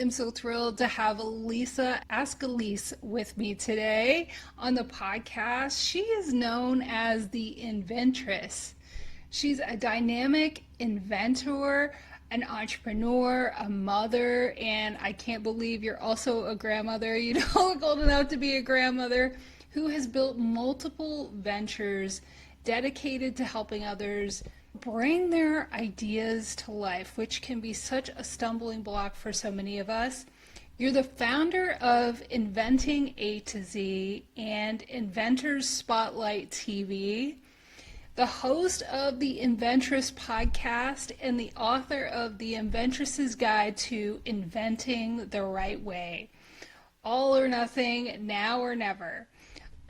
am so thrilled to have Lisa Ascolese with me today on the podcast. She is known as the Inventress. She's a dynamic inventor, an entrepreneur, a mother, and I can't believe you're also a grandmother. You don't look old enough to be a grandmother, who has built multiple ventures dedicated to helping others bring their ideas to life, which can be such a stumbling block for so many of us. You're the founder of Inventing A to Z and Inventors Spotlight TV, the host of the Inventress podcast, and the author of The Inventress's Guide to Inventing the Right Way. All or nothing, now or never.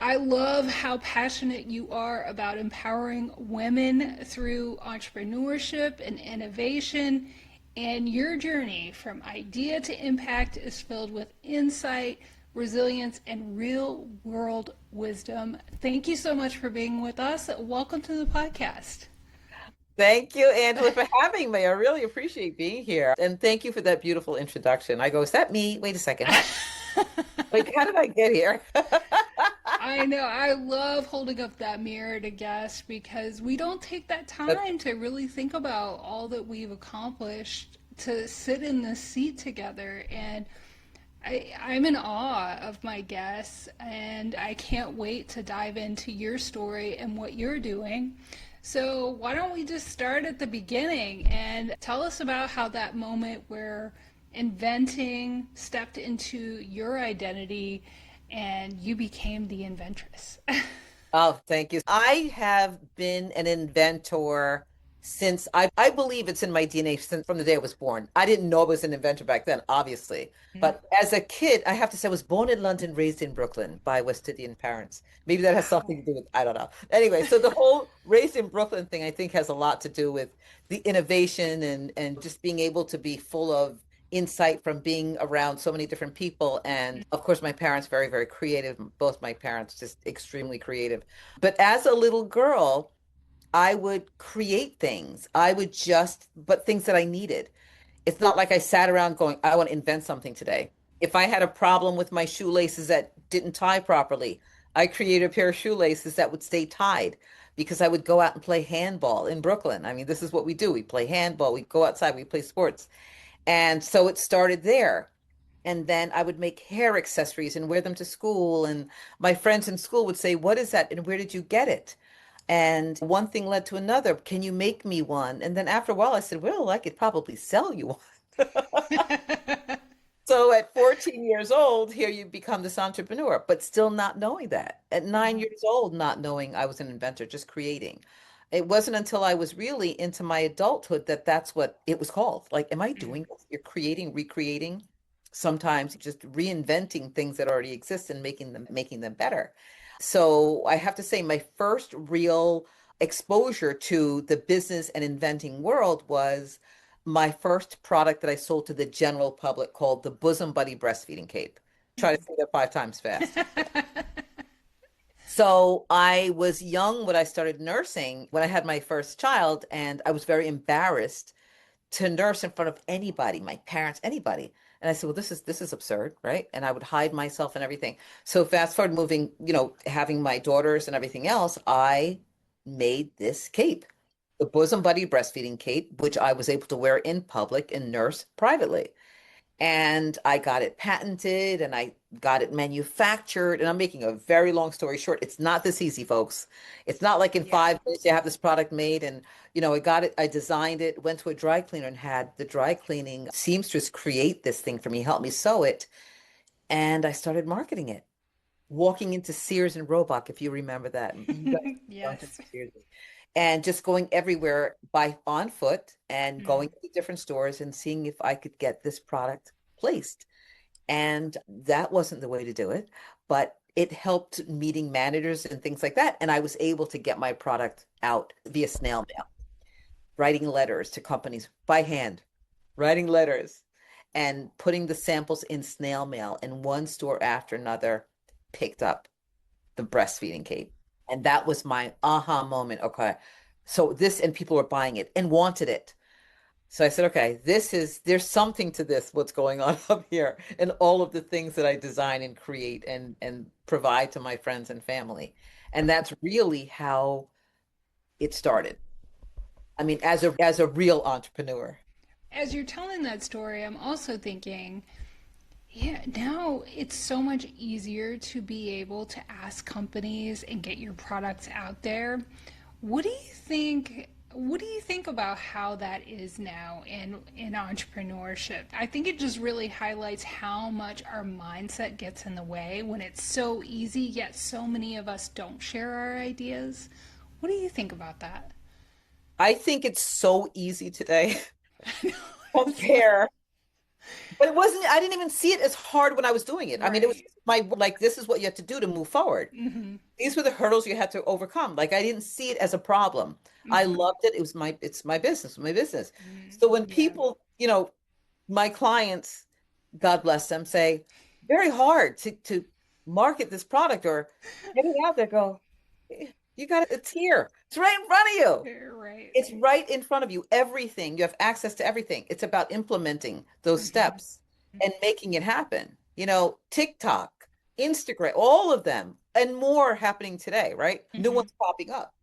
I love how passionate you are about empowering women through entrepreneurship and innovation, and your journey from idea to impact is filled with insight, resilience, and real world wisdom. Thank you so much for being with us. Welcome to the podcast. Thank you, Angela, for having me. I really appreciate being here. And thank you for that beautiful introduction. I go, is that me? Wait a second. Like, how did I get here? I know. I love holding up that mirror to guests because we don't take that time to really think about all that we've accomplished, to sit in this seat together. And I'm in awe of my guests, and I can't wait to dive into your story and what you're doing. So why don't we just start at the beginning and tell us about how that moment where inventing stepped into your identity and you became the Inventress. Oh, thank you. I have been an inventor since I believe it's in my DNA since from the day I was born. I didn't know I was an inventor back then, obviously. But as a kid, I have to say I was born in London, raised in Brooklyn by West Indian parents. Maybe that has something to do with, I don't know. Anyway, so the whole raised in Brooklyn thing, I think, has a lot to do with the innovation and just being able to be full of insight from being around so many different people. And of course, my parents, very, very creative. Both my parents, just extremely creative. But as a little girl, I would create things. But things that I needed. It's not like I sat around going, I want to invent something today. If I had a problem with my shoelaces that didn't tie properly, I created a pair of shoelaces that would stay tied because I would go out and play handball in Brooklyn. I mean, this is what we do. We play handball, we go outside, we play sports. And so it started there. And then I would make hair accessories and wear them to school. And my friends in school would say, what is that? And where did you get it? And one thing led to another. Can you make me one? And then after a while, I said, well, I could probably sell you one. So at 14 years old, here you become this entrepreneur, but still not knowing that. At 9 years old, not knowing I was an inventor, just creating. It wasn't until I was really into my adulthood that that's what it was called. Like, am I doing this? You're creating, recreating, sometimes just reinventing things that already exist and making them better. So I have to say my first real exposure to the business and inventing world was my first product that I sold to the general public called the Bosom Buddy Breastfeeding Cape. Try to say that 5 times fast. So I was young when I started nursing, when I had my first child, and I was very embarrassed to nurse in front of anybody, my parents, anybody. And I said, well, this is absurd, right? And I would hide myself and everything. So fast forward moving, having my daughters and everything else, I made this cape, the Bosom Buddy Breastfeeding Cape, which I was able to wear in public and nurse privately. And I got it patented and I got it manufactured. And I'm making a very long story short. It's not this easy, folks. It's not like in 5 minutes you have this product made. And, I got it, I designed it, went to a dry cleaner and had the dry cleaning seamstress create this thing for me, help me sew it. And I started marketing it, walking into Sears and Roebuck, if you remember that. Yes. And just going everywhere on foot and going to different stores and seeing if I could get this product placed. And that wasn't the way to do it, but it helped meeting managers and things like that. And I was able to get my product out via snail mail, writing letters to companies by hand, writing letters and putting the samples in snail mail. And one store after another picked up the breastfeeding cape. And that was my aha moment. Okay. So this, and people were buying it and wanted it. So I said, okay, there's something to this, what's going on up here, and all of the things that I design and create and provide to my friends and family. And that's really how it started. I mean, as a real entrepreneur. As you're telling that story, I'm also thinking, yeah, now it's so much easier to be able to ask companies and get your products out there. What do you think? What do you think about how that is now in entrepreneurship? I think it just really highlights how much our mindset gets in the way when it's so easy, yet so many of us don't share our ideas. What do you think about that? I think it's so easy today. It's like, Compare. But it wasn't, I didn't even see it as hard when I was doing it. I mean, it was right. my, like, this is what you have to do to move forward. Mm-hmm. These were the hurdles you had to overcome. Like, I didn't see it as a problem. I Mm-hmm. loved it. It was it's my business, my business. So when Yeah. people, my clients, God bless them, say, very hard to market this product or get it out there, go, you got it, it's here. It's right in front of you. You're right. It's right in front of you. Everything. You have access to everything. It's about implementing those Mm-hmm. steps and making it happen. TikTok, Instagram, all of them and more happening today, right? New Mm-hmm. ones popping up.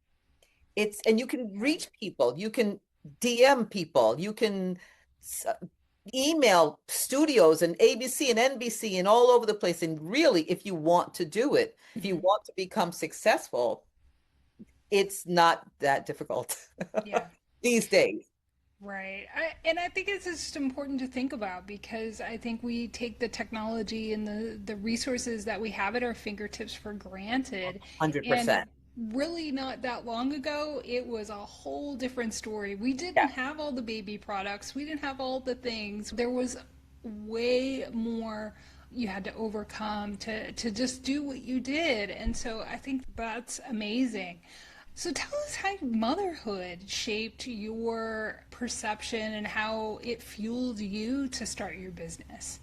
And you can Yeah. reach people. You can DM people. You can email studios and ABC and NBC and all over the place. And really, if you want to do it, if you Mm-hmm. want to become successful, it's not that difficult Yeah. these days. Right. And I think it's just important to think about because I think we take the technology and the resources that we have at our fingertips for granted. And 100%. really, not that long ago, it was a whole different story. We didn't Yeah. have all the baby products, we didn't have all the things. There was way more you had to overcome to just do what you did. And so I think that's amazing. So tell us how motherhood shaped your perception and how it fueled you to start your business.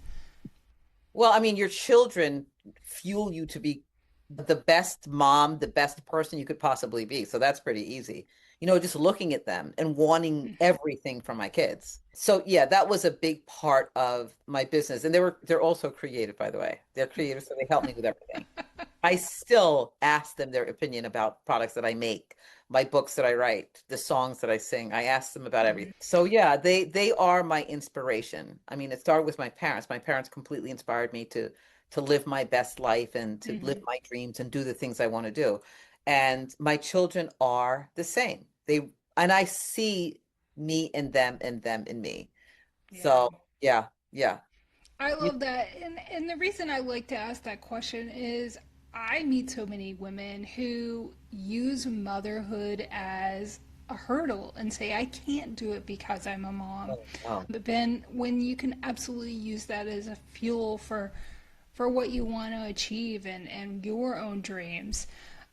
Well, I mean, your children fuel you to be the best mom, the best person you could possibly be. So that's pretty easy. Just looking at them and wanting everything from my kids. So yeah, that was a big part of my business. And they're also creative, by the way. They're creative, so they help me with everything. I still ask them their opinion about products that I make, my books that I write, the songs that I sing. I ask them about everything. So yeah, they are my inspiration. I mean, it started with my parents. My parents completely inspired me to live my best life and to live Mm-hmm. my dreams and do the things I want to do. And my children are the same. And I see me in them and them in me. Yeah. So yeah, yeah. I love that. And the reason I like to ask that question is I meet so many women who use motherhood as a hurdle and say, I can't do it because I'm a mom. Oh, But then when you can absolutely use that as a fuel for what you want to achieve and your own dreams.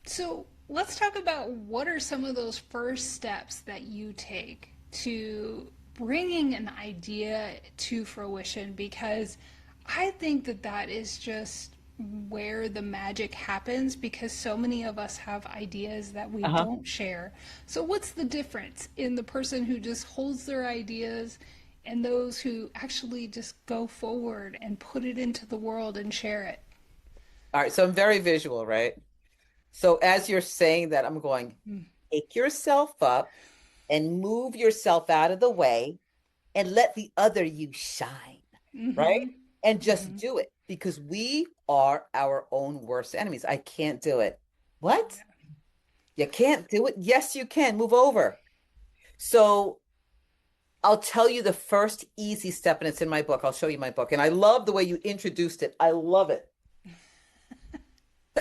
So let's talk about what are some of those first steps that you take to bringing an idea to fruition because I think that that is just where the magic happens because so many of us have ideas that we uh-huh. don't share. So, what's the difference in the person who just holds their ideas and those who actually just go forward and put it into the world and share it? All right. So I'm very visual, right? So as you're saying that, I'm going, pick yourself up and move yourself out of the way and let the other you shine, right? Mm-hmm. And just Mm-hmm. do it because we are our own worst enemies. I can't do it. What? You can't do it? Yes, you can. Move over. So I'll tell you the first easy step, and it's in my book. I'll show you my book. And I love the way you introduced it. I love it.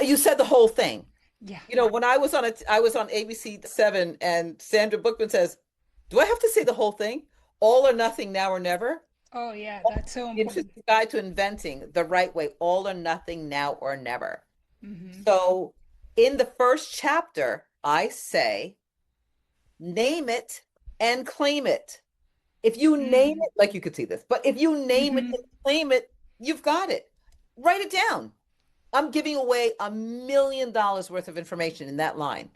You said the whole thing. Yeah. When I was on ABC 7 and Sandra Bookman says, "Do I have to say the whole thing? All or nothing, now or never?" Oh, yeah, that's so The important. Interesting Guide to Inventing the Right Way, all or nothing, now or never. Mm-hmm. So in the first chapter, I say, name it and claim it. If you name Mm-hmm. it, like you could see this, but if you name it Mm-hmm. and claim it, you've got it. Write it down. I'm giving away $1 million worth of information in that line.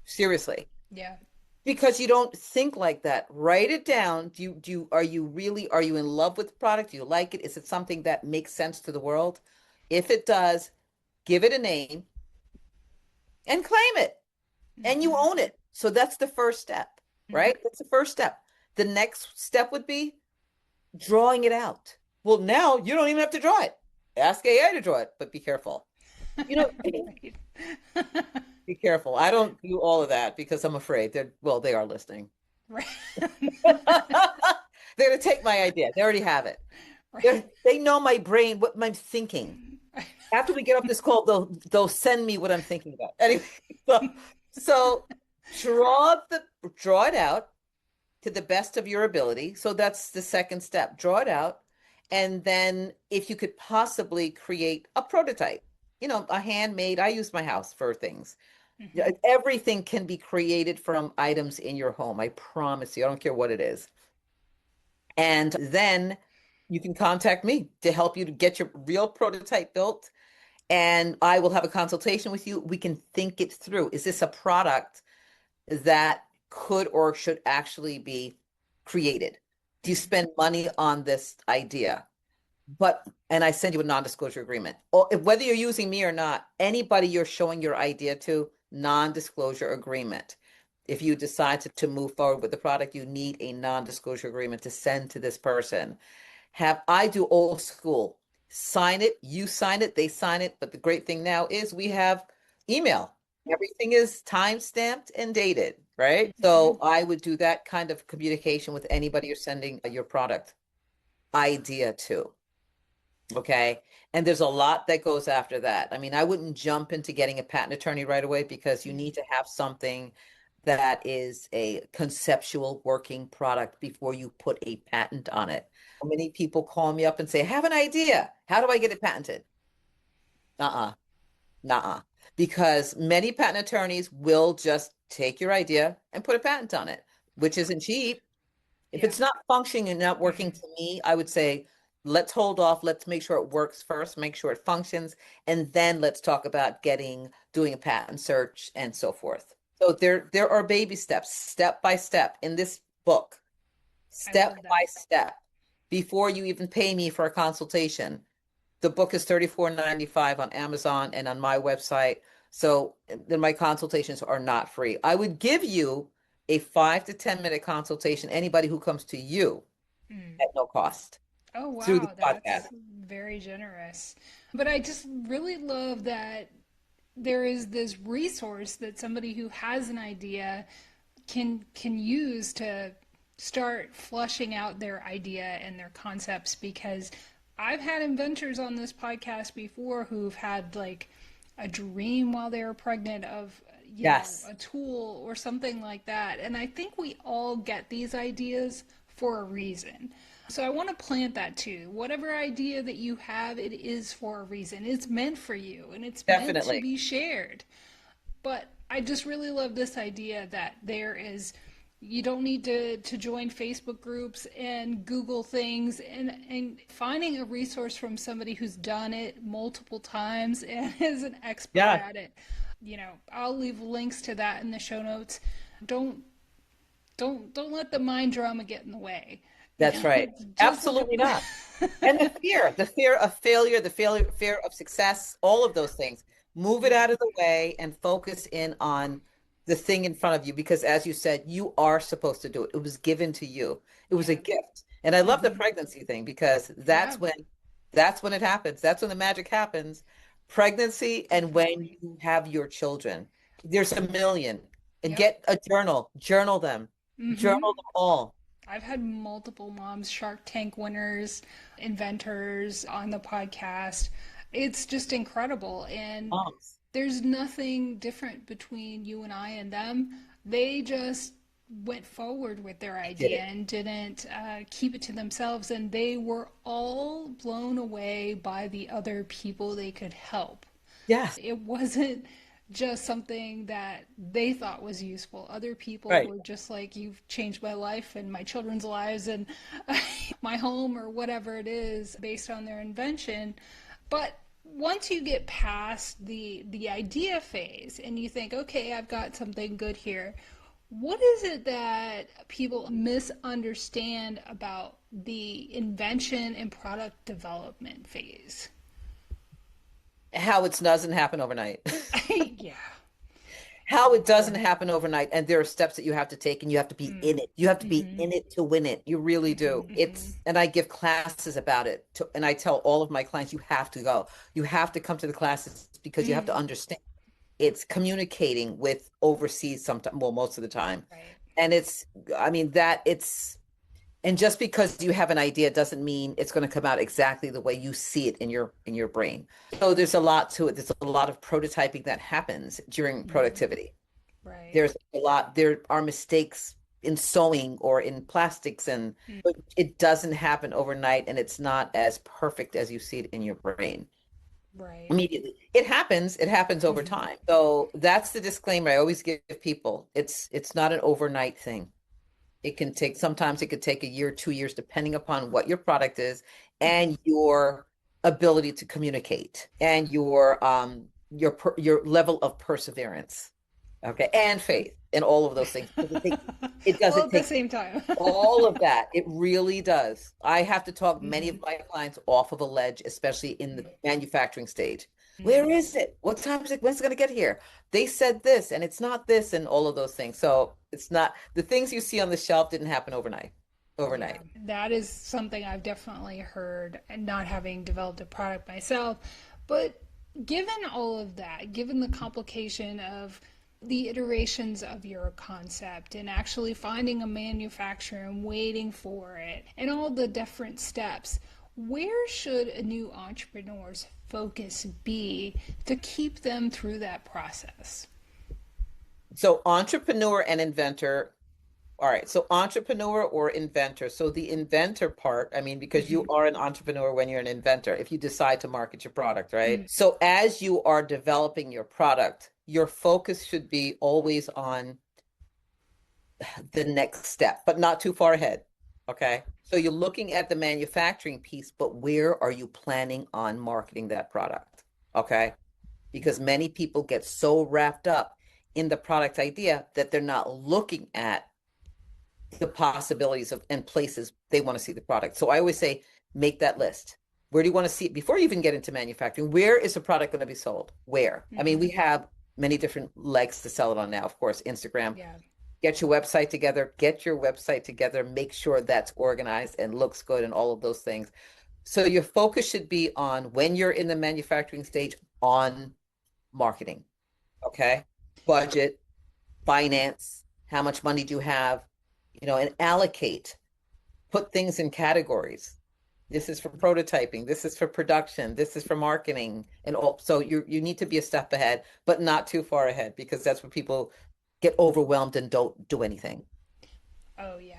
Seriously. Yeah. because you don't think like that. Write it down. Are you in love with the product? Do you like it? Is it something that makes sense to the world? If it does, give it a name and claim it, and you Hmm. own it. So that's the first step, Hmm. right? That's the first step. The next step would be drawing it out. Well, now you don't even have to draw it. Ask AI to draw it, but be careful. You know, Right. be careful. I don't do all of that because I'm afraid they are listening. Right. They're going to take my idea. They already have it. Right. They know my brain, what I'm thinking. After we get off this call, they'll send me what I'm thinking about. Anyway, so, so draw it out to the best of your ability. So that's the second step. Draw it out. And then if you could possibly create a prototype, a handmade, I use my house for things. Yeah, Hmm. everything can be created from items in your home. I promise you. I don't care what it is. And then you can contact me to help you to get your real prototype built. And I will have a consultation with you. We can think it through. Is this a product that could or should actually be created? Do you Hmm. spend money on this idea? And I send you a non-disclosure agreement. Or whether you're using me or not, anybody you're showing your idea to, non-disclosure agreement. If you decide to move forward with the product, you need a non-disclosure agreement to send to this person. I do old school. Sign it, you sign it, they sign it. But the great thing now is we have email. Everything is time stamped and dated, right? Hmm. So I would do that kind of communication with anybody you're sending your product idea to. Okay. And there's a lot that goes after that. I mean, I wouldn't jump into getting a patent attorney right away because you need to have something that is a conceptual working product before you put a patent on it. Many people call me up and say, I have an idea. How do I get it patented? Uh-uh, nuh-uh. Because many patent attorneys will just take your idea and put a patent on it, which isn't cheap. If Yeah. it's not functioning and not working Hmm. to me, I would say, let's hold off. Let's make sure it works first, make sure it functions, and then let's talk about doing a patent search and so forth. So there are baby steps, step by step in this book, I step love by that. step, before you even pay me for a consultation. The book is $34.95 on Amazon and on my website. So then my consultations are not free. I would give you a 5 to 10 minute consultation, anybody who comes to you Mm. at no cost Oh, through the wow. podcast. That's very generous. But I just really love that there is this resource that somebody who has an idea can use to start flushing out their idea and their concepts, because I've had inventors on this podcast before who've had like a dream while they were pregnant of, Yes. a tool or something like that. And I think we all get these ideas for a reason. So I want to plant that too. Whatever idea that you have, it is for a reason. It's meant for you and it's meant to Definitely. be shared. But I just really love this idea that you don't need to join Facebook groups and Google things, and finding a resource from somebody who's done it multiple times and is an expert Yeah, at it. I'll leave links to that in the show notes. Don't don't let the mind drama get in the way. that's right. Just look Absolutely not. And at the fear of failure, fear of success, all of those things. Move it yeah. out of the way and focus in on the thing in front of you because as you said, you are supposed to do it. It was given to you. It was a Yeah. gift. And I love the Hmm. pregnancy thing because Yeah. that's when it happens. That's when the magic happens. Pregnancy and when Definitely. you have your children. There's a million. And Yep. get a journal. Journal them. Hmm. Journal them all. I've had multiple moms, Shark Tank winners, inventors on the podcast. It's just incredible. And Moms. there's nothing different between you and I and them. They just went forward with their Did idea it. and didn't keep it to themselves. And they were all blown away by the other people they could help. Yes. It wasn't just something that they thought was useful. Other people Right. were just like, you've changed my life and my children's lives and my home or whatever it is based on their invention. But once you get past the idea phase and you think, okay, I've got something good here, What is it that people misunderstand about the invention and product development phase? How it doesn't happen overnight. Yeah. How it doesn't happen overnight. And there are steps that you have to take and you have to be in Mm. it. You have to be Mm-hmm. in it to win it. You really do. Mm-hmm. And I give classes about it and I tell all of my clients, you have to go. You have to come to the classes because you have to Mm. understand it's communicating with overseas sometimes, well, most of the time. Right. And I mean, and just because you have an idea doesn't mean it's going to come out exactly the way you see it in your brain. So there's a lot to it. There's a lot of prototyping that happens during Mm. productivity. Right. There's a lot, there are mistakes in sewing or in plastics, and Mm. but it doesn't happen overnight and it's not as perfect as you see it in your brain Right. immediately. It happens over Mm-hmm. time. So that's the disclaimer I always give people. It's not an overnight thing. Sometimes it could take a year, 2 years, depending upon what your product is Mm-hmm. and your ability to communicate and your level of perseverance. Okay. And faith and all of those things. It All doesn't at the take same time. all of that. It really does. I have to talk many Mm-hmm. of my clients off of a ledge, especially in the manufacturing stage. Where Mm. is it? What time is it? When's it going to get here? They said this and it's not this and all of those things. So it's not the things you see on the shelf didn't happen overnight. Yeah, Overnight. that is something I've definitely heard, and not having developed a product myself. But given all of that, given the complication of the iterations of your concept and actually finding a manufacturer and waiting for it and all the different steps, where should a new entrepreneur's focus be to keep them through that process? So entrepreneur and inventor. All right. So entrepreneur or inventor. So the inventor part, I mean, because you Mm-hmm. are an entrepreneur when you're an inventor, if you decide to market your product, right? Mm. So as you are developing your product, your focus should be always on the next step, but not too far ahead. Okay. So you're looking at the manufacturing piece, but where are you planning on marketing that product? Okay. Because many people get so wrapped up in the product idea that they're not looking at the possibilities of and places they want to see the product. So I always say, make that list. Where do you want to see it before you even get into manufacturing? Where is the product going to be sold? Where? I mean, Mm-hmm. we have many different legs to sell it on now, of course, Instagram. Yeah. Get your website together, get your website together, make sure that's organized and looks good and all of those things. So your focus should be on when you're in the manufacturing stage on marketing. Okay. Budget, finance, how much money do you have, and allocate, put things in categories. This is for prototyping, this is for production, this is for marketing, and all. So you need to be a step ahead, but not too far ahead because that's where people get overwhelmed and don't do anything. Oh, yeah.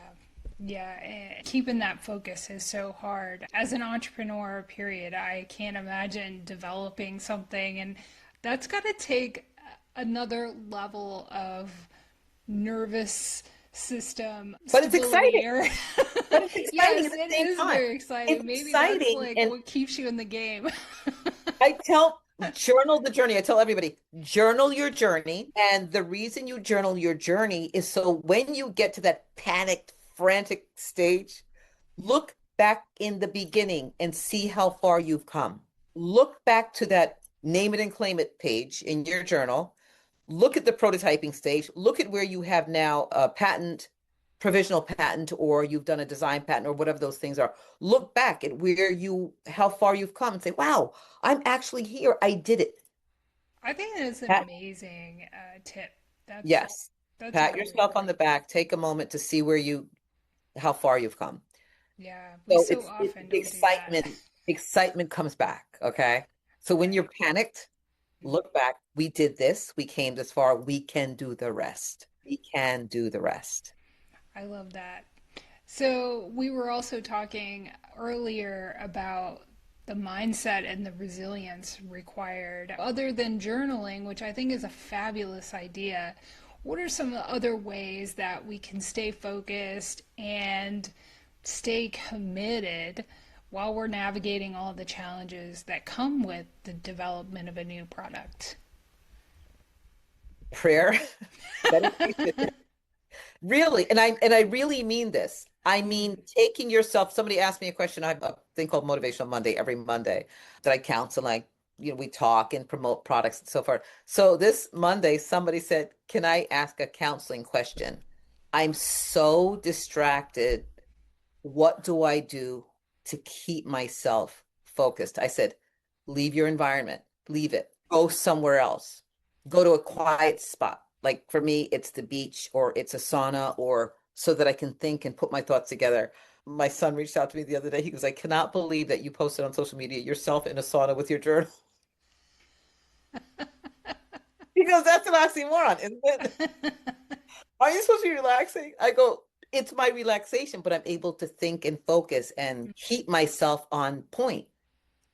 Yeah, keeping that focus is so hard. As an entrepreneur, period, I can't imagine developing something, and that's got to take another level of nervous system But it's stability. exciting. Or But it's exciting yes, at the it same is time. very exciting. It's Maybe that's exciting. like And what keeps you in the game. I tell journal the journey. I tell everybody, journal your journey. And the reason you journal your journey is so when you get to that panicked, frantic stage, look back in the beginning and see how far you've come. Look back to that name it and claim it page in your journal. Look at the prototyping stage. Look at where you have now a patent, provisional patent, or you've done a design patent or whatever those things are. Look back at how far you've come and say, wow, I'm actually here. I did it. I think that's an Pat, amazing tip. That's yes. that's Pat really yourself on the great. back. Take a moment to see how far you've come. Yeah, we So so often the don't do that. excitement comes back. Okay. So when you're Right. panicked, look back. We did this. We came this far. We can do the rest. We can do the rest. I love that. So, we were also talking earlier about the mindset and the resilience required. Other than journaling, which I think is a fabulous idea, what are some other ways that we can stay focused and stay committed while we're navigating all the challenges that come with the development of a new product? Prayer, meditation, Really, and I really mean this. I mean taking yourself, somebody asked me a question. I have a thing called Motivational Monday every Monday that I counsel, like, we talk and promote products and so forth. So this Monday, somebody said, "Can I ask a counseling question? I'm so distracted. What do I do to keep myself focused?" I said, "Leave your environment, leave it, go somewhere else, go to a quiet spot." Like for me, it's the beach or it's a sauna, or so that I can think and put my thoughts together. My son reached out to me the other day. He goes, "I cannot believe that you posted on social media yourself in a sauna with your journal." He goes, "That's an oxymoron, isn't it? Are you supposed to be relaxing?" I go, "It's my relaxation, but I'm able to think and focus and keep myself on point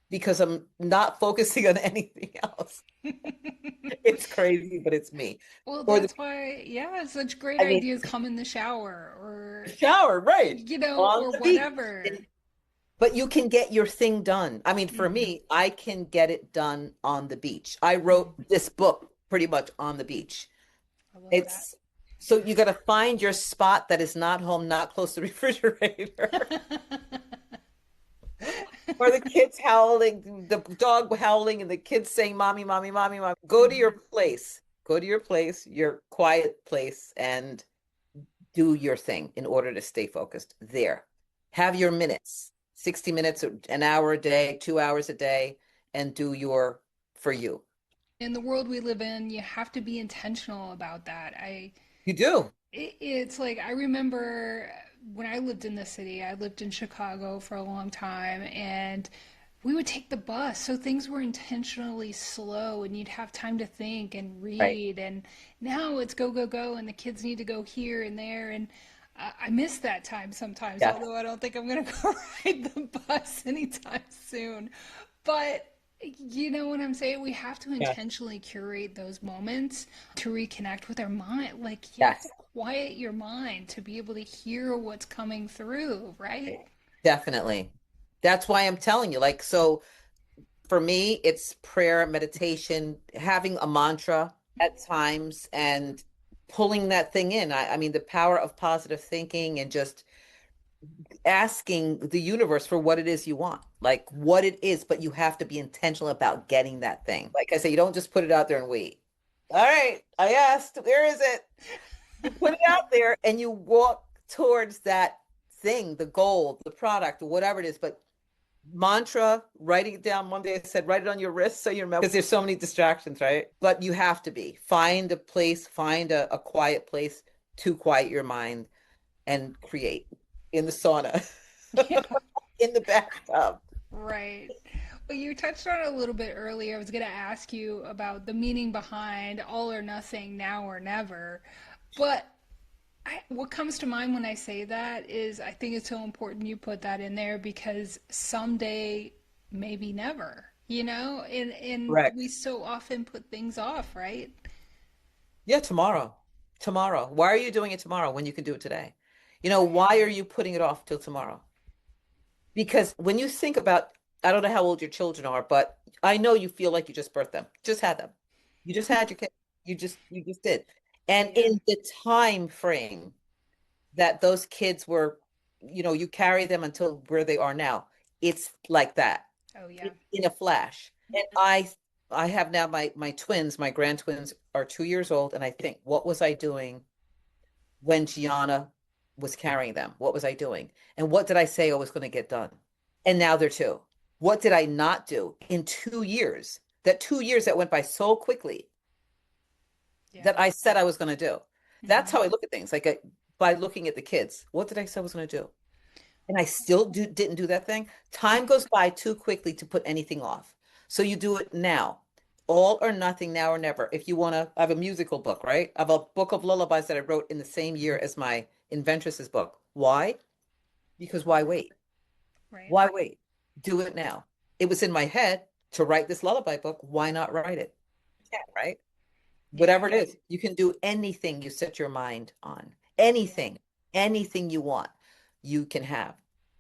because I'm not focusing on anything else." It's crazy, but it's me. Well, Or the, that's why, yeah, such great I mean, ideas come in the shower or, shower, right? On or the beach. whatever. But you can get your thing done. I mean, for Hmm. me, I can get it done on the beach. I wrote this book pretty much on the beach. I love that. It's so you got to find your spot that is not home, not close to the refrigerator. Or the kids howling, the dog howling, and the kids saying, "Mommy, mommy, mommy, mommy." Go to your Mhm. place. Go to your place, your quiet place, and do your thing in order to stay focused there. Have your minutes, 60 minutes, an hour a day, 2 hours a day, and do your for you. In the world we live in, you have to be intentional about that. You do. It's like I remember when I lived in the city, I lived in Chicago for a long time, and we would take the bus. So things were intentionally slow, and you'd have time to think and Right. read. And now it's go, go, go, and the kids need to go here and there. And I miss that time sometimes, Yes. although I don't think I'm going to go ride the bus anytime soon. But you know what I'm saying? We have to Yes. intentionally curate those moments to reconnect with our mind. Like, you have to Yes. quiet your mind to be able to hear what's coming through, right? Definitely. That's why I'm telling you. Like, so for me, it's prayer, meditation, having a mantra at times, and pulling that thing in. I mean, the power of positive thinking and just asking the universe for what it is you want, like what it is, but you have to be intentional about getting that thing. Like I say, you don't just put it out there and wait. All right, I asked, where is it? You put it out there and you walk towards that thing, the goal, the product, whatever it is. But mantra, writing it down. One day I said, write it on your wrist so you remember, because there's so many distractions, right? But you have to find a place, find a quiet place to quiet your mind and create in the sauna, Yeah, in the bathtub. right. Well, you touched on it a little bit earlier. I was going to ask you about the meaning behind all or nothing, now or never. But what comes to mind when I say that is I think it's so important you put that in there because someday, maybe never, and we Correct. so often put things off, right? Yeah, tomorrow. Tomorrow. Why are you doing it tomorrow when you can do it today? Right. Why are you putting it off till tomorrow? Because when you think about, I don't know how old your children are, but I know you feel like you just birthed them, just had them. You just had your kid. You just did. And Yeah. in the time frame that those kids were, you carry them until where they are now. It's like that Oh, yeah. in a flash. And I have now my twins, my grand twins are 2 years old, and I think, what was I doing when Gianna was carrying them? What was I doing? And what did I say I was going to get done? And now they're two. What did I not do in 2 years? That 2 years that went by so quickly Yeah. that I said I was going to do. That's Hmm. how I look at things. Like by looking at the kids, what did I say I was going to do? And I still didn't do that thing. Time goes by too quickly to put anything off. So you do it now. All or nothing, now or never. If you want to, I have a musical book, right? I have a book of lullabies that I wrote in the same year as my Inventress's book. Why? Because why wait? Right. Why wait? Do it now. It was in my head to write this lullaby book. Why not write it? Yeah, right? Yeah. Whatever it is, you can do anything you set your mind on. Yeah. Anything, anything you want, you can have.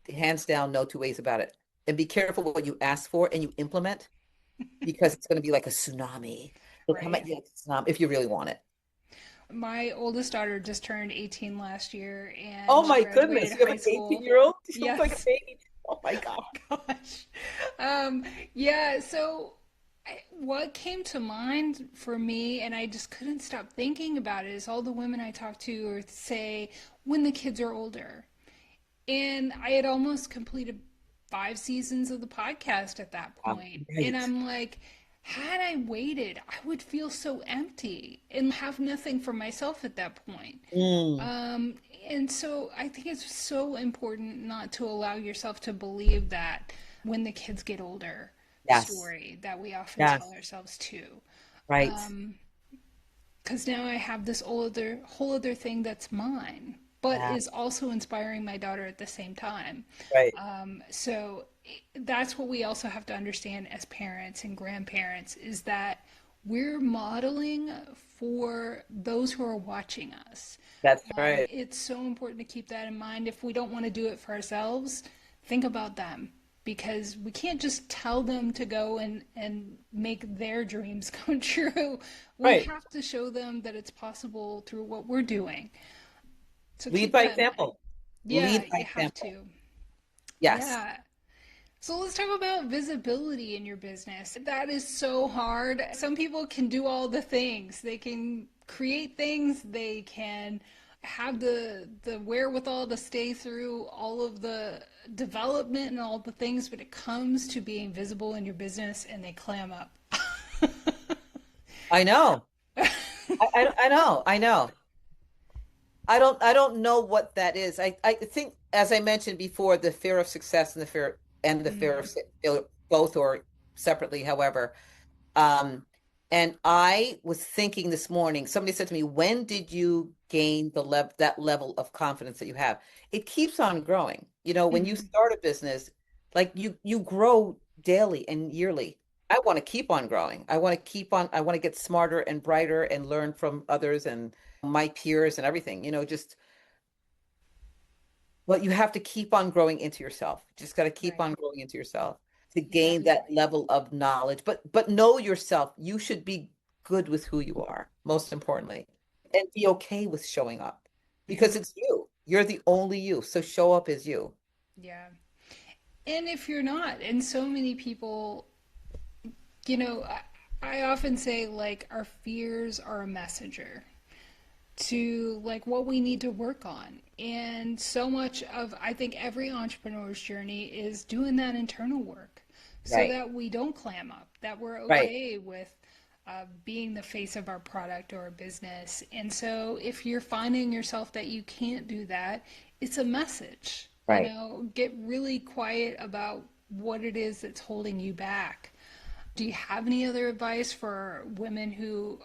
Hands down, no two ways about it. And be careful what you ask for and you implement, because it's going to be like a tsunami. It'll come Right. at you like a tsunami if you really want it. My oldest daughter just turned 18 last year and Oh she my goodness, graduated you have high an school. 18-year-old? She looks like a Yes. baby. Oh my God. Gosh. Yeah, so what came to mind for me, and I just couldn't stop thinking about it, is all the women I talk to or say when the kids are older. And I had almost completed 5 seasons of the podcast at that point. And Right. I'm like, had I waited, I would feel so empty and have nothing for myself at that point. Mm, Um, and so I think it's so important not to allow yourself to believe that when the kids get older yes. story that we often tell Yes. ourselves too. Right. Because now I have this whole other thing that's mine, but Yeah. is also inspiring my daughter at the same time. Right. So that's what we also have to understand as parents and grandparents is that we're modeling for those who are watching us. That's right. It's so important to keep that in mind. If we don't want to do it for ourselves, think about them because we can't just tell them to go and make their dreams come true. We Right. have to show them that it's possible through what we're doing. So Lead keep by that in mind. example. Yeah, Lead by you have example. to. Yes. Yeah. So let's talk about visibility in your business. That is so hard. Some people can do all the things. They can create things, they can have the wherewithal to stay through all of the development and all the things, but it comes to being visible in your business and they clam up. I know. I know. I know. I don't know what that is. I think, as I mentioned before, the fear of success and the fear of Mm, failure, both or separately, however. Um, and I was thinking this morning, somebody said to me, when did you gain that level of confidence that you have? It keeps on growing. When you mhm. start a business, like you grow daily and yearly. I want to keep on growing. I want to get smarter and brighter and learn from others and my peers and everything, just but you have to keep on growing into yourself. Just got to keep Right. on growing into yourself to Yeah. gain that level of knowledge. But know yourself. You should be good with who you are, most importantly, and be okay with showing up because Hmm. it's you. You're the only you. So show up as you. Yeah. And if you're not, and so many people, I often say like our fears are a messenger to like what we need to work on. And so much of I think every entrepreneur's journey is doing that internal work so Right. that we don't clam up, that we're Right. okay with being the face of our product or our business. And so if you're finding yourself that you can't do that, it's a message. Right. Get really quiet about what it is that's holding you back. Do you have any other advice for women who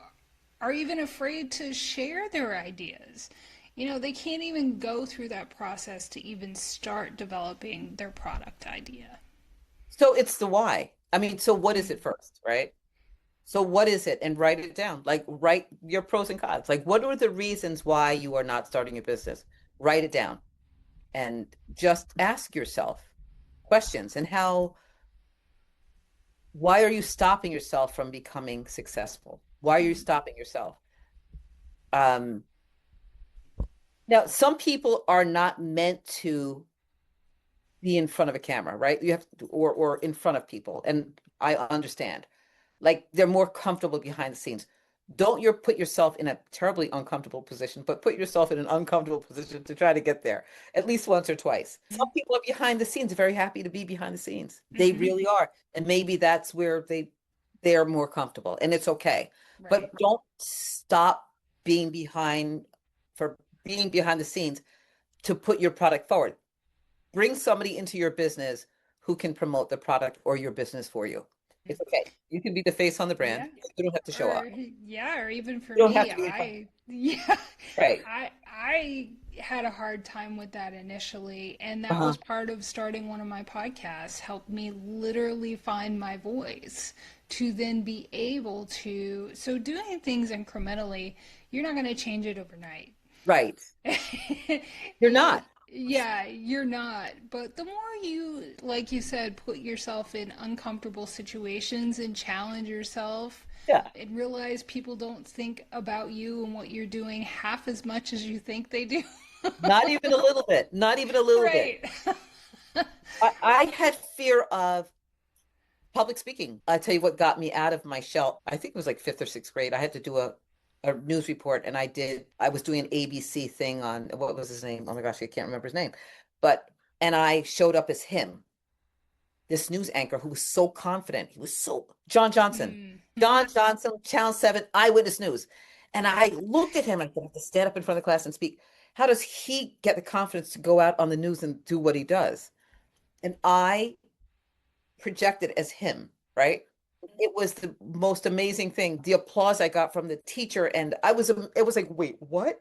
are even afraid to share their ideas? They can't even go through that process to even start developing their product idea. So it's the why. I mean, so what is Mm, it first, right? So what is it? And write it down. Like write your pros and cons. Like what are the reasons why you are not starting a business? Write it down and just ask yourself questions and why are you stopping yourself from becoming successful? Why are you mm, stopping yourself? Um, Now, some people are not meant to be in front of a camera, right? You have to, or in front of people, and I understand. Like they're more comfortable behind the scenes. Don't put yourself in a terribly uncomfortable position, but put yourself in an uncomfortable position to try to get there at least once or twice. Some people are behind the scenes, very happy to be behind the scenes. They mm-hmm. really are. And maybe that's where they're more comfortable and it's okay. But Right. don't stop being for being behind the scenes to put your product forward. Bring somebody into your business who can promote the product or your business for you. It's okay. You can be the face on the brand. Yeah. You don't have to show Or up. yeah, or even for You don't have me, to be in front. yeah, Right. I had a hard time with that initially, and that Uh-huh. was part of starting one of my podcasts, helped me literally find my voice to then be able to so doing things incrementally, you're not going to change it overnight. Right. You're You not. Yeah, you're not. But the more you, like you said, put yourself in uncomfortable situations and challenge yourself Yeah. and realize people don't think about you and what you're doing half as much as you think they do. Not even a little bit. Not even a little bit. Right. I had fear of public speaking. I tell you what got me out of my shell. I think it was like fifth or sixth grade. I had to do a news report, and I was doing an ABC thing on, what was his name? Oh my gosh, I can't remember his name. But, and I showed up as him, this news anchor who was so confident. He was so, John Johnson. Mm-hmm. John Johnson, Channel 7, Eyewitness News. And I looked at him and said, I have to stand up in front of the class and speak. How does he get the confidence to go out on the news and do what he does? And I projected as him, right? It was the most amazing thing. The applause I got from the teacher, and it was like, wait, what?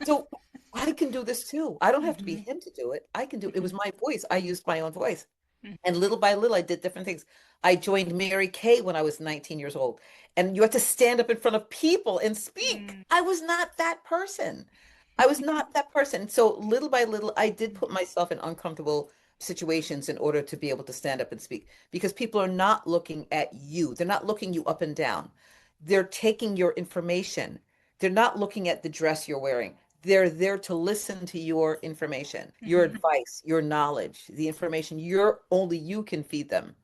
So I can do this too. I don't have to be Mm-hmm. him to do it. I can do it. It Mm-hmm. was my voice. I used my own voice. And little by little, I did different things. I joined Mary Kay when I was 19 years old. And you had to stand up in front of people and speak. Mm-hmm. I was not that person. I was not that person. So little by little, I did put myself in uncomfortable situations in order to be able to stand up and speak because people are not looking at you. They're not looking you up and down. They're taking your information. They're not looking at the dress you're wearing. They're there to listen to your information, your Mm-hmm. advice, your knowledge, the information only you can feed them.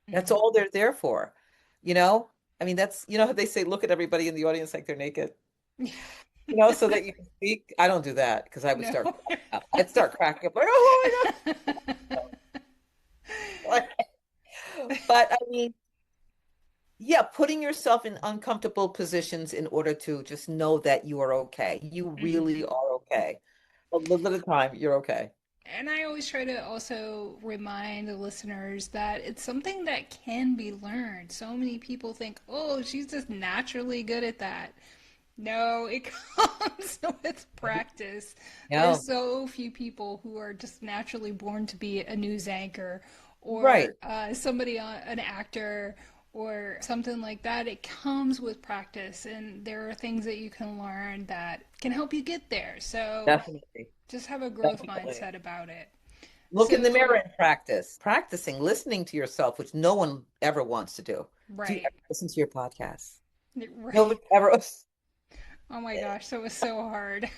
That's Mm-hmm. all they're there for. You know? I mean, that's, how they say, look at everybody in the audience like they're naked, so that you can speak. I don't do that because I would No. start cracking up. I'd start cracking up like, oh my God. But I mean, yeah, putting yourself in uncomfortable positions in order to just know that you are okay. You really Mm-hmm. are okay. A little at a time, you're okay. And I always try to also remind the listeners that it's something that can be learned. So many people think, oh, she's just naturally good at that. No, it comes with practice. Yeah, There's so few people who are just naturally born to be a news anchor right. or an actor or something like that. It comes with practice, and there are things that you can learn that can help you get there. So Definitely. just have a growth Definitely. mindset about it. Look in the mirror So, and practice. Practicing listening to yourself, which no one ever wants to do. Do you right, ever listen to your podcast? right. Nobody ever. Oh my gosh, that was so hard.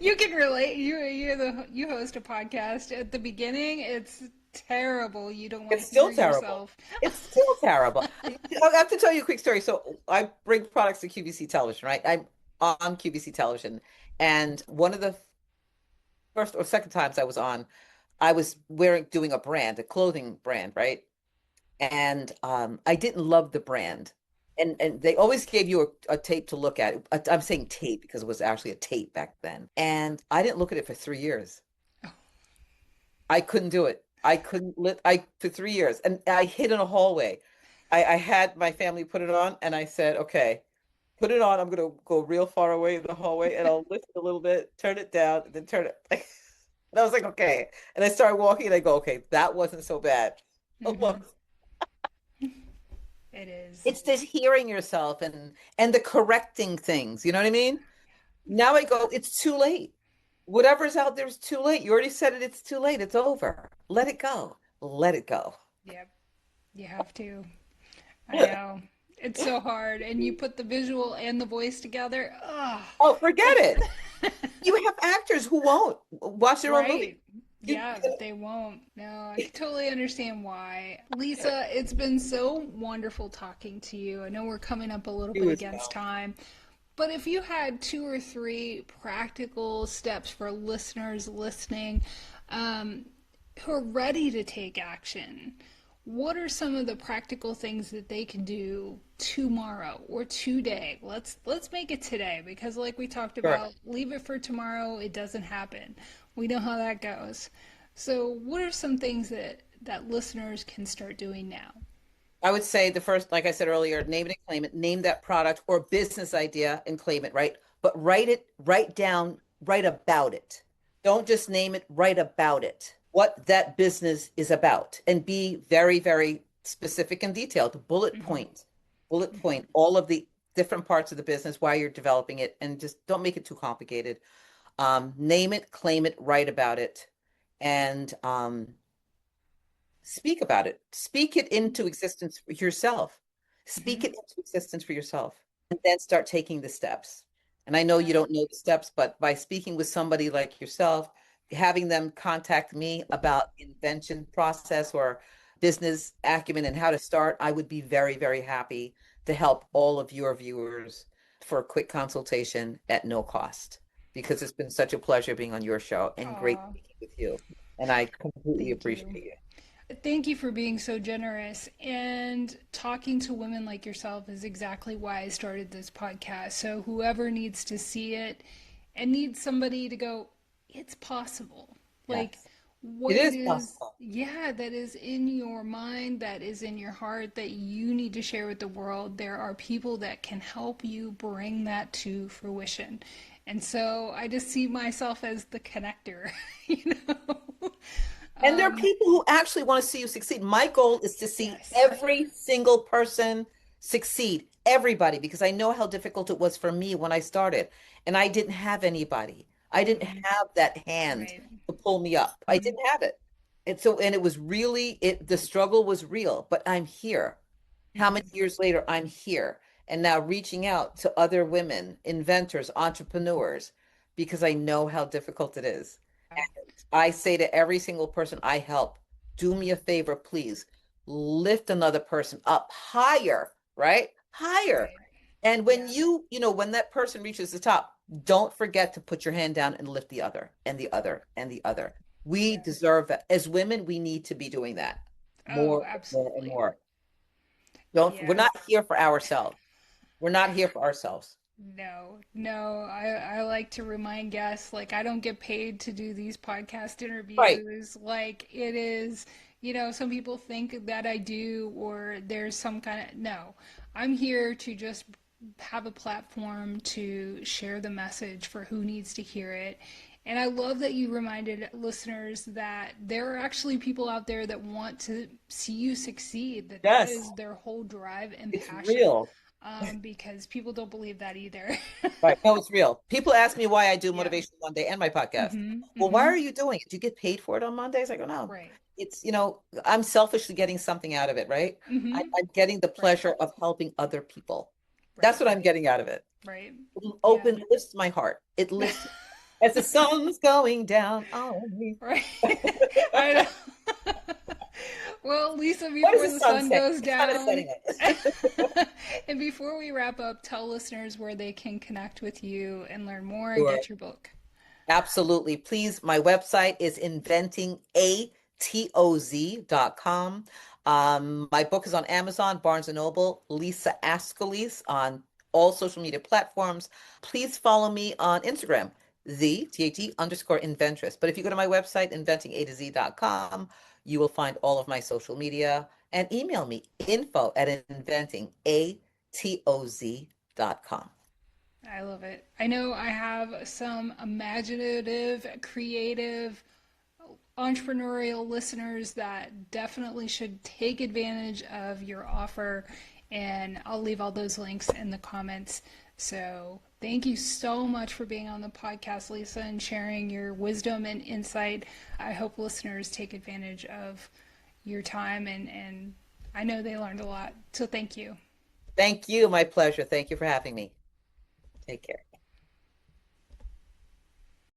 You can relate. You host a podcast. At the beginning, it's terrible. You don't want It's to still hear terrible. yourself. It's still terrible. I have to tell you a quick story. So I bring products to QVC television, right? I'm on QVC television. And one of the first or second times I was on, I was doing a brand, a clothing brand, right? And I didn't love the brand. And they always gave you a tape to look at. I'm saying tape because it was actually a tape back then. And I didn't look at it for 3 years. I couldn't do it. I couldn't lit I for 3 years. And I hid in a hallway. I had my family put it on and I said, okay, put it on. I'm gonna go real far away in the hallway and I'll lift it a little bit, turn it down, and then turn it. And I was like, okay. And I started walking and I go, okay, that wasn't so bad. Hmm. It is. It's this hearing yourself and the correcting things. You know what I mean? Now I go, it's too late. Whatever's out there is too late. You already said it, it's too late. It's over. Let it go. Let it go. Yep, you have to. I know. It's so hard. And you put the visual and the voice together. Ugh. Oh, forget it. You have actors who won't watch their own movie. Right. Yeah, they won't. No, I can totally understand why. Lisa, it's been so wonderful talking to you. I know we're coming up a little bit You as against well. time, but if you had two or three practical steps for listeners listening who are ready to take action, what are some of the practical things that they can do tomorrow or today? Let's make it today because like we talked Sure. about, leave it for tomorrow, it doesn't happen. We know how that goes. So what are some things that listeners can start doing now? I would say the first, like I said earlier, name it and claim it. Name that product or business idea and claim it, right? But write down, write about it. Don't just name it, write about it. What that business is about and be very, very specific and detailed. Hmm. Bullet point all of the different parts of the business, why you're developing it, and just don't make it too complicated. Name it, claim it, write about it, and speak about it. Speak it into existence for yourself. Speak Hmm. it into existence for yourself, and then start taking the steps. And I know you Yeah. don't know the steps, but by speaking with somebody like yourself, having them contact me about invention process or business acumen and how to start, I would be very, very happy to help all of your viewers for a quick consultation at no cost. Because it's been such a pleasure being on your show and great Aw, speaking with you. And I completely thank you. appreciate you. Thank you for being so generous. And talking to women like yourself is exactly why I started this podcast. So, whoever needs to see it and needs somebody to go, it's possible. Like, Yes, it what it is is, possible. yeah, that is in your mind, that is in your heart, that you need to share with the world. There are people that can help you bring that to fruition. And so I just see myself as the connector, you know? And there are people who actually want to see you succeed. My goal is to see Yes. every single person succeed, everybody, because I know how difficult it was for me when I started. And I didn't have anybody. I didn't Hmm. have that hand Right. to pull me up. I Hmm. didn't have it. And so, and it was really, the struggle was real, but I'm here. How many Hmm. years later, I'm here and now reaching out to other women, inventors, entrepreneurs, because I know how difficult it is. And I say to every single person I help, do me a favor, please lift another person up higher, right? Higher. Right. And when Yeah. when that person reaches the top, don't forget to put your hand down and lift the other and the other and the other. We Yeah. deserve that. As women, we need to be doing that Oh, more and more and absolutely. more. We're Yeah. not here for ourselves. We're not here for ourselves. No, no. I like to remind guests, like, I don't get paid to do these podcast Right. interviews. Like, it is, some people think that I do, or there's some kind of, no. I'm here to just have a platform to share the message for who needs to hear it. And I love that you reminded listeners that there are actually people out there that want to see you succeed, that Yes, is their whole drive and it's passion. real. Because people don't believe that either. Right. No, it's real. People ask me why I do Yeah. Motivation Monday and my podcast. Mm-hmm. Well, why Mm-hmm. are you doing it? Do you get paid for it on Mondays? I go, no. Right. It's, I'm selfishly getting something out of it, right? Mm-hmm. I'm getting the Right. pleasure of helping other people. That's Right. what I'm getting out of it. Right. Yeah. It lifts my heart. It lifts as the sun's going down on me. Right. I know. Well, Lisa, What does before the the sun sun say? goes It's kind of down, setting it. and before we wrap up, tell listeners where they can connect with you and learn more and Sure. get your book. Absolutely. Please, my website is inventingatoz.com. My book is on Amazon, Barnes& and Noble, Lisa Ascolese on all social media platforms. Please follow me on Instagram, _Inventress. But if you go to my website, inventingatoz.com, you will find all of my social media and email me info@inventingatoz.com. I love it. I know I have some imaginative, creative, entrepreneurial listeners that definitely should take advantage of your offer. And I'll leave all those links in the comments. So thank you so much for being on the podcast, Lisa, and sharing your wisdom and insight. I hope listeners take advantage of your time, and I know they learned a lot. So thank you. Thank you. My pleasure. Thank you for having me. Take care.